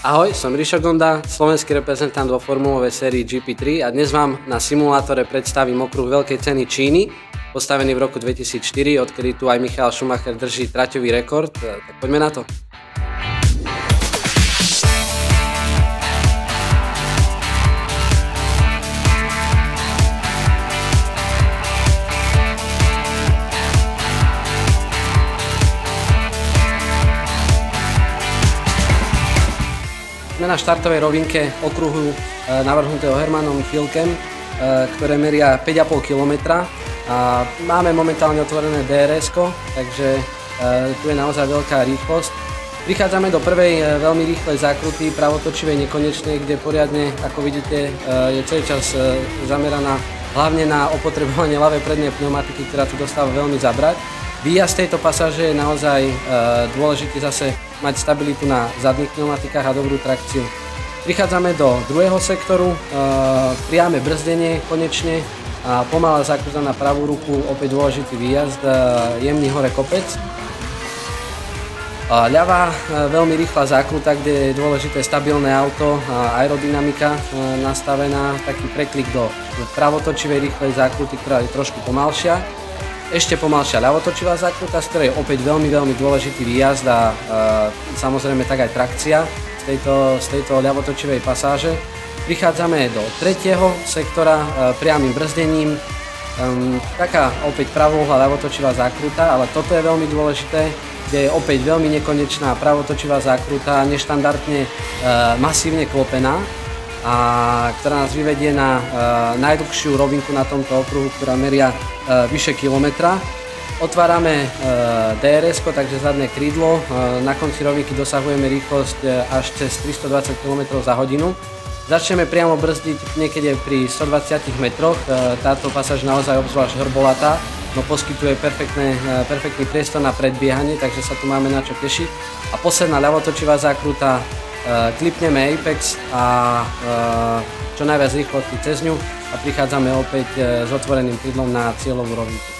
Ahoj, som Rišo Gonda, slovenský reprezentant vo formulovej sérii GP3 a dnes vám na simulátore predstavím okruh Veľkej ceny Číny, postavený v roku 2004, odkedy tu aj Michael Schumacher drží traťový rekord, tak poďme na to. Sme na štartovej rovinke okruhu navrhnutého Hermanom Tilkem, ktoré meria 5,5 km. A máme momentálne otvorené DRS-ko, takže tu je naozaj veľká rýchlosť. Prichádzame do prvej veľmi rýchlej zákruty, pravotočivej nekonečnej, kde poriadne, ako vidíte, je celý čas zameraná hlavne na opotrebovanie ľavej prednej pneumatiky, ktorá tu dostáva veľmi zabrať. Výjazd tejto pasáže je naozaj dôležitý zase mať stabilitu na zadných pneumatikách a dobrú trakciu. Prichádzame do druhého sektoru, priame brzdenie konečne a pomalá zákruta na pravú ruku, opäť dôležitý výjazd, jemný hore kopec. Ľavá veľmi rýchla zákruta, kde je dôležité stabilné auto, aerodynamika nastavená, taký preklik do pravotočivej rýchlej zákruty, ktorá je trošku pomalšia. Ešte pomalšia ľavotočivá zákruta, z ktorej je opäť veľmi dôležitý výjazd a samozrejme tak aj trakcia z tejto ľavotočivej pasáže. Prichádzame do tretieho sektora priamym brzdením. Taká opäť pravouhlá ľavotočivá zákruta, ale toto je veľmi dôležité, kde je opäť veľmi nekonečná pravotočivá zákruta, neštandardne masívne klopená, a ktorá nás vyvedie na najdlhšiu rovinku na tomto okruhu, ktorá meria vyše kilometra. Otvárame DRS-ko, takže zadné krídlo. Na konci rovinky dosahujeme rýchlosť až cez 320 km za hodinu. Začneme priamo brzdiť niekedy pri 120 metroch. Táto pasáž naozaj obzvlášť hrbolatá, no poskytuje perfektný priestor na predbiehanie, takže sa tu máme na čo tešiť. A posledná ľavotočivá zákruta, klipneme Apex a čo najviac rýchlosti cez ňu a prichádzame opäť s otvoreným krídlom na cieľovú rovinku.